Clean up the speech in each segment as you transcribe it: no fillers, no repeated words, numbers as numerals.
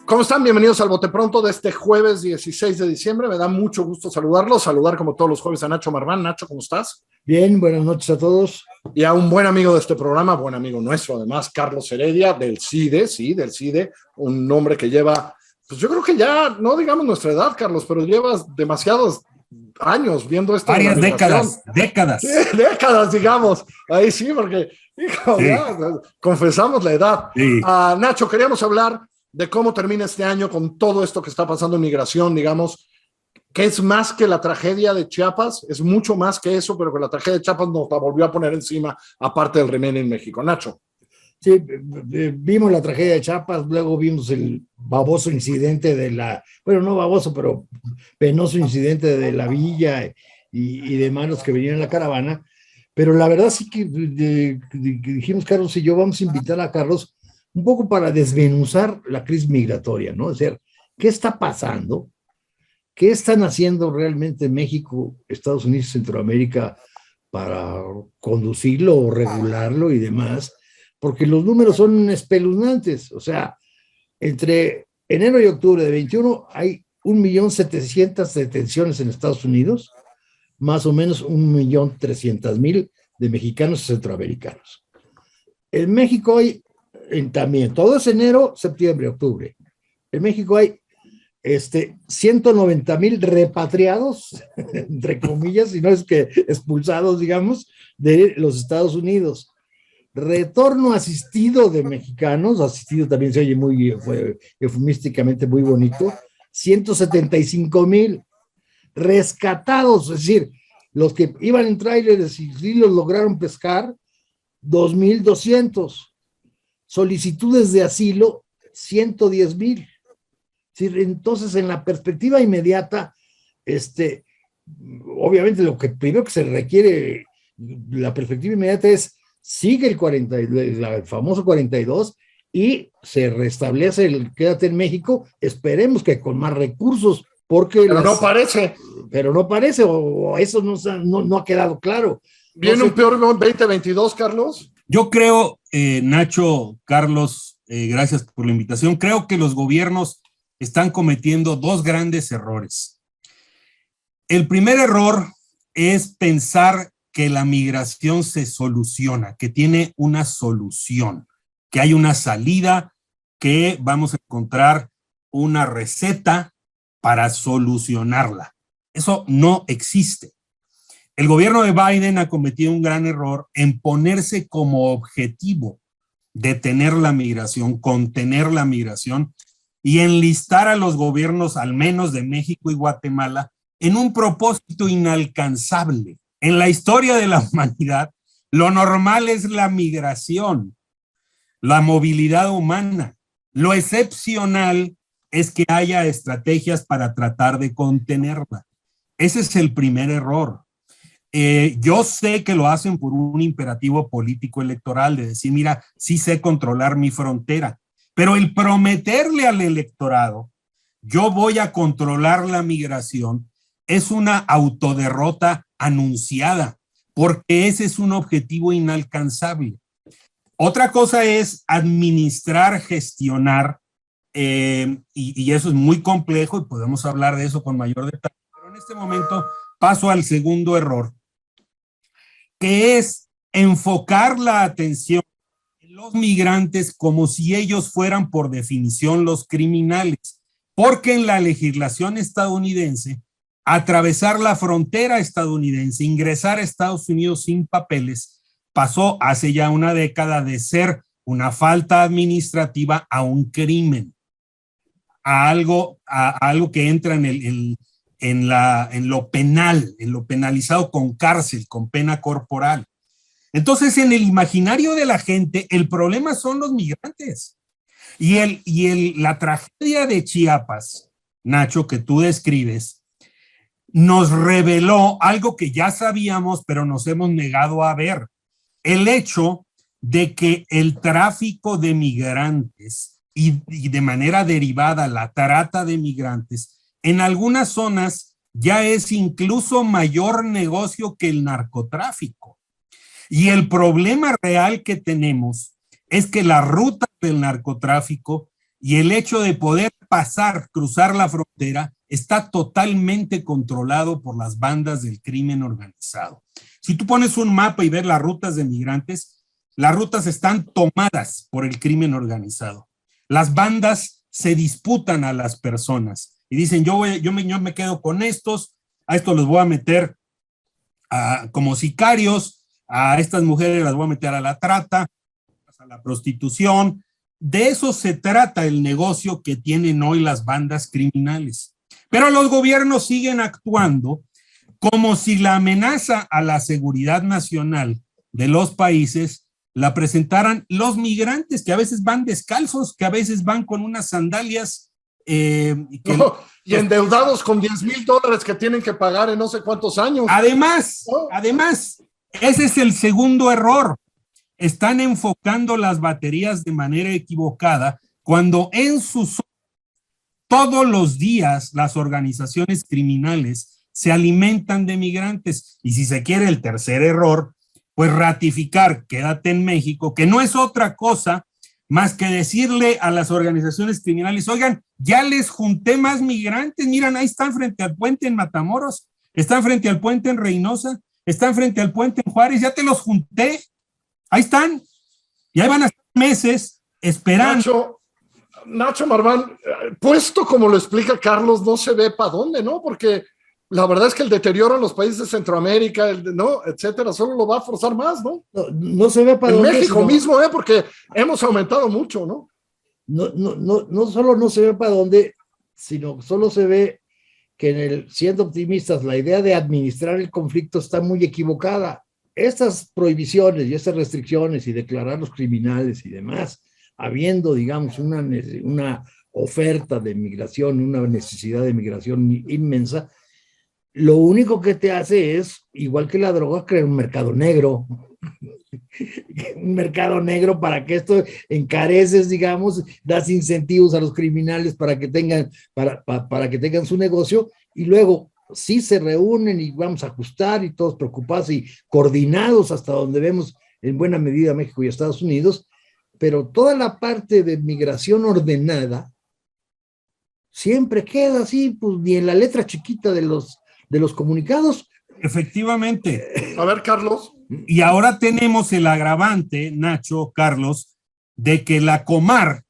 ¿Cómo están? Bienvenidos al Bote Pronto de este jueves 16 de diciembre. Me da mucho gusto saludarlos, saludar como todos los jueves a Nacho Marván. Nacho, ¿cómo estás? Bien, buenas noches a todos. Y a un buen amigo de este programa, buen amigo nuestro además, Carlos Heredia, del CIDE, sí, del CIDE, un nombre que lleva, pues yo creo que ya, no digamos nuestra edad, Carlos, pero llevas demasiados años viendo esto. Varias décadas. Sí, décadas, digamos. Ahí sí, porque, hijo, sí. Ya, confesamos la edad. Sí. Nacho, queríamos hablar de cómo termina este año con todo esto que está pasando en migración, digamos, que es más que la tragedia de Chiapas, es mucho más que eso, pero que la tragedia de Chiapas nos la volvió a poner encima, aparte del remén en México. Nacho. Sí, vimos la tragedia de Chiapas, luego vimos el baboso incidente bueno, no baboso, pero penoso incidente de la villa y demás, los que venían en la caravana, pero la verdad sí que dijimos, Carlos y yo, vamos a invitar a Carlos un poco para desmenuzar la crisis migratoria, ¿no? O sea, ¿qué está pasando? ¿Qué están haciendo realmente México, Estados Unidos y Centroamérica para conducirlo o regularlo y demás? Porque los números son espeluznantes. O sea, entre enero y octubre de 21 hay 1.700.000 detenciones en Estados Unidos, más o menos 1.300.000 de mexicanos y centroamericanos. En México hay también, todo es enero, septiembre, octubre. En México hay 190.000 repatriados, entre comillas, si no es que expulsados, digamos, de los Estados Unidos. Retorno asistido de mexicanos, asistido también se oye muy eufemísticamente muy bonito, 175.000 rescatados, es decir, los que iban en tráileres y sí los lograron pescar, 2.200. Solicitudes de asilo, 110.000. Entonces, en la perspectiva inmediata, obviamente lo que primero que se requiere, la perspectiva inmediata es, sigue el famoso 42 y se restablece el quédate en México, esperemos que con más recursos, porque... Pero no parece. Pero no parece, o eso no ha quedado claro. ¿Viene un peor 2022, Carlos? Yo creo, Nacho, Carlos, gracias por la invitación. Creo que los gobiernos están cometiendo dos grandes errores. El primer error es pensar que la migración se soluciona, que tiene una solución, que hay una salida, que vamos a encontrar una receta para solucionarla. Eso no existe. El gobierno de Biden ha cometido un gran error en ponerse como objetivo detener la migración, contener la migración y enlistar a los gobiernos, al menos de México y Guatemala, en un propósito inalcanzable. En la historia de la humanidad, lo normal es la migración, la movilidad humana. Lo excepcional es que haya estrategias para tratar de contenerla. Ese es el primer error. Yo sé que lo hacen por un imperativo político electoral de decir, mira, sí sé controlar mi frontera, pero el prometerle al electorado, yo voy a controlar la migración, es una autoderrota anunciada, porque ese es un objetivo inalcanzable. Otra cosa es administrar, gestionar, y eso es muy complejo y podemos hablar de eso con mayor detalle, pero en este momento paso al segundo error, que es enfocar la atención en los migrantes como si ellos fueran por definición los criminales, porque en la legislación estadounidense, atravesar la frontera estadounidense, ingresar a Estados Unidos sin papeles, pasó hace ya una década de ser una falta administrativa a un crimen, a algo que entra en lo penal, en lo penalizado con cárcel, con pena corporal. Entonces, en el imaginario de la gente, el problema son los migrantes. Y la tragedia de Chiapas, Nacho, que tú describes, nos reveló algo que ya sabíamos, pero nos hemos negado a ver. El hecho de que el tráfico de migrantes y de manera derivada la trata de migrantes, en algunas zonas ya es incluso mayor negocio que el narcotráfico. Y el problema real que tenemos es que las rutas del narcotráfico y el hecho de poder cruzar la frontera, está totalmente controlado por las bandas del crimen organizado. Si tú pones un mapa y ves las rutas de migrantes, las rutas están tomadas por el crimen organizado. Las bandas se disputan a las personas y dicen, yo me quedo con estos, a estos los voy a meter como sicarios, a estas mujeres las voy a meter a la trata, a la prostitución. De eso se trata el negocio que tienen hoy las bandas criminales. Pero los gobiernos siguen actuando como si la amenaza a la seguridad nacional de los países la presentaran los migrantes, que a veces van descalzos, que a veces van con unas sandalias. Y endeudados con $10,000 que tienen que pagar en no sé cuántos años. Además, ese es el segundo error. Están enfocando las baterías de manera equivocada cuando todos los días las organizaciones criminales se alimentan de migrantes. Y si se quiere el tercer error, pues ratificar Quédate en México, que no es otra cosa más que decirle a las organizaciones criminales, oigan, ya les junté más migrantes, miran, ahí están frente al puente en Matamoros, están frente al puente en Reynosa, están frente al puente en Juárez, ya te los junté, ahí están, y ahí van a estar meses esperando. Nacho Marván, puesto como lo explica Carlos, no se ve para dónde, ¿no? Porque la verdad es que el deterioro en los países de Centroamérica, ¿no? Etcétera, solo lo va a forzar más, ¿no? No se ve para dónde. En México mismo, porque hemos aumentado mucho, ¿no? No solo no se ve para dónde, sino solo se ve que siendo optimistas, la idea de administrar el conflicto está muy equivocada. Estas prohibiciones y estas restricciones y declararlos criminales y demás, habiendo, digamos, una oferta de migración, una necesidad de migración inmensa, lo único que te hace es, igual que la droga, crear un mercado negro. Un mercado negro para que esto encareces, digamos, das incentivos a los criminales para que tengan su negocio, y luego sí se reúnen y vamos a ajustar y todos preocupados y coordinados hasta donde vemos en buena medida México y Estados Unidos, pero toda la parte de migración ordenada siempre queda así, pues ni en la letra chiquita de los comunicados. Efectivamente. A ver, Carlos. Y ahora tenemos el agravante, Nacho, Carlos, de que la Comar,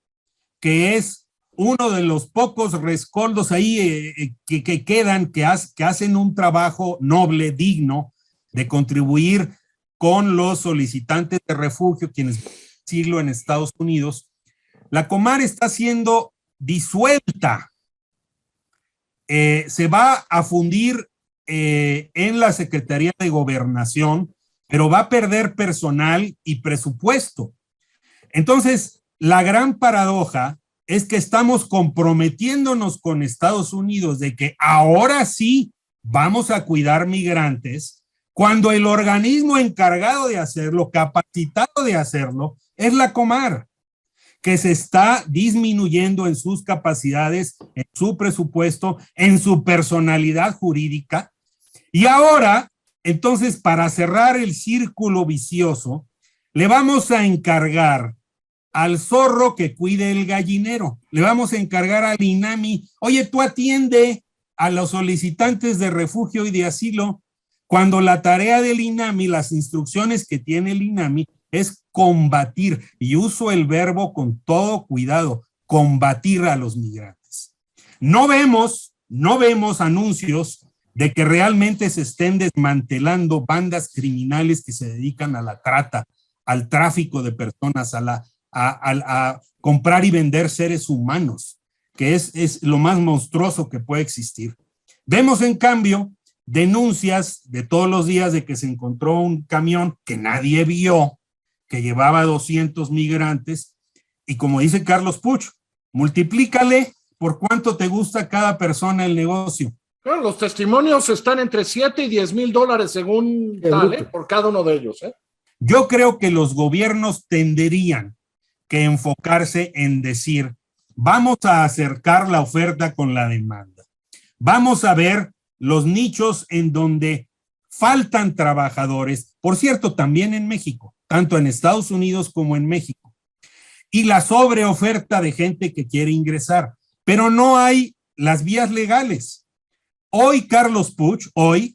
que es uno de los pocos rescoldos ahí que quedan, que hacen un trabajo noble, digno, de contribuir con los solicitantes de refugio, quienes asilo en Estados Unidos, la Comar está siendo disuelta. Se va a fundir en la Secretaría de Gobernación, pero va a perder personal y presupuesto. Entonces, la gran paradoja es que estamos comprometiéndonos con Estados Unidos de que ahora sí vamos a cuidar migrantes, cuando el organismo encargado de hacerlo, capacitado de hacerlo, es la Comar, que se está disminuyendo en sus capacidades, en su presupuesto, en su personalidad jurídica. Y ahora, entonces, para cerrar el círculo vicioso, le vamos a encargar al zorro que cuide el gallinero, le vamos a encargar al INAMI, oye, tú atiende a los solicitantes de refugio y de asilo, cuando la tarea del INAMI, las instrucciones que tiene el INAMI, es combatir, y uso el verbo con todo cuidado, combatir a los migrantes. No vemos anuncios de que realmente se estén desmantelando bandas criminales que se dedican a la trata, al tráfico de personas, a comprar y vender seres humanos, que es lo más monstruoso que puede existir. Vemos, en cambio, denuncias de todos los días de que se encontró un camión que nadie vio, que llevaba 200 migrantes, y como dice Carlos Puch, multiplícale por cuánto te gusta cada persona el negocio. Claro, los testimonios están entre $7 y $10,000 según tal, por cada uno de ellos. Yo creo que los gobiernos tendrían que enfocarse en decir, vamos a acercar la oferta con la demanda. Vamos a ver los nichos en donde faltan trabajadores, por cierto, también en México, tanto en Estados Unidos como en México. y la sobreoferta de gente que quiere ingresar, pero no hay las vías legales. Hoy, Carlos Puig, hoy,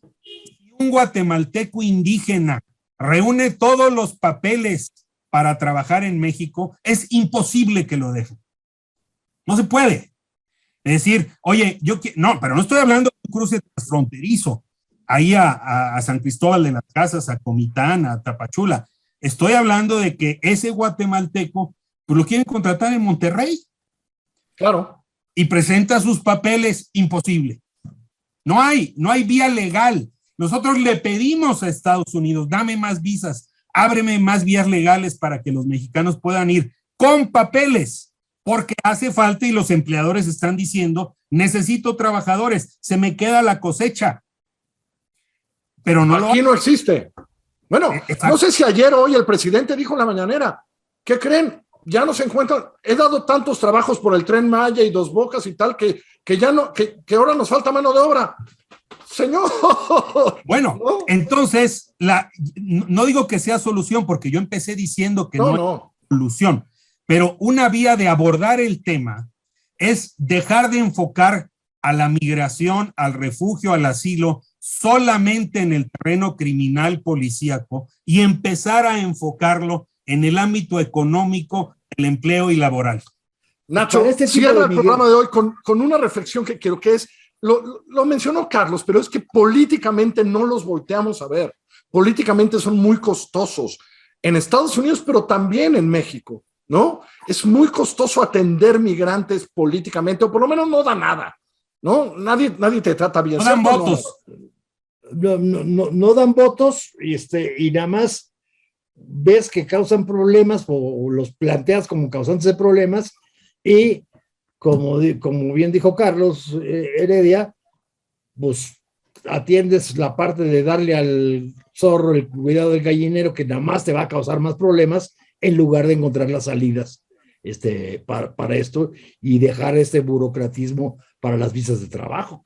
un guatemalteco indígena reúne todos los papeles para trabajar en México, es imposible que lo dejen. No se puede. Es decir, oye, no, pero no estoy hablando de un cruce transfronterizo, ahí a San Cristóbal de las Casas, a Comitán, a Tapachula. Estoy hablando de que ese guatemalteco, pues lo quieren contratar en Monterrey. Claro. Y presenta sus papeles, imposible. No hay vía legal. Nosotros le pedimos a Estados Unidos, dame más visas, ábreme más vías legales para que los mexicanos puedan ir con papeles, porque hace falta y los empleadores están diciendo, necesito trabajadores, se me queda la cosecha. Pero no aquí no existe. Bueno, exacto. No sé si ayer o hoy el presidente dijo en la mañanera, ¿qué creen? Ya no se encuentran, he dado tantos trabajos por el Tren Maya y Dos Bocas y tal, que ya no, que ahora nos falta mano de obra. Señor. Bueno, ¿no? Entonces, no digo que sea solución, porque yo empecé diciendo que no es solución, pero una vía de abordar el tema es dejar de enfocar a la migración, al refugio, al asilo, solamente en el terreno criminal policíaco y empezar a enfocarlo en el ámbito económico, el empleo y laboral. Nacho, cierra el programa de hoy con una reflexión que quiero, que es, lo mencionó Carlos, pero es que políticamente no los volteamos a ver. Políticamente son muy costosos en Estados Unidos, pero también en México, ¿no? Es muy costoso atender migrantes políticamente, o por lo menos no da nada, ¿no? Nadie te trata bien. No dan votos. No dan votos y nada más ves que causan problemas o los planteas como causantes de problemas y como bien dijo Carlos Heredia, pues atiendes la parte de darle al zorro el cuidado del gallinero, que nada más te va a causar más problemas en lugar de encontrar las salidas para esto y dejar este burocratismo para las visas de trabajo.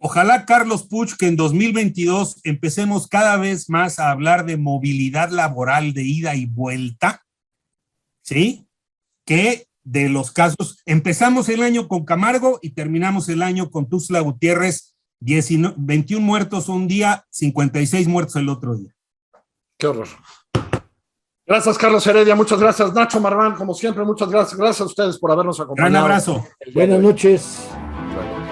Ojalá, Carlos Puig, que en 2022 empecemos cada vez más a hablar de movilidad laboral de ida y vuelta, ¿sí? Que de los casos, empezamos el año con Camargo y terminamos el año con Tuxtla Gutiérrez, 21 muertos un día, 56 muertos el otro día. Qué horror. Gracias, Carlos Heredia, muchas gracias. Nacho Marván, como siempre, muchas gracias. Gracias a ustedes por habernos acompañado. Gran abrazo. Buenas noches. Bueno.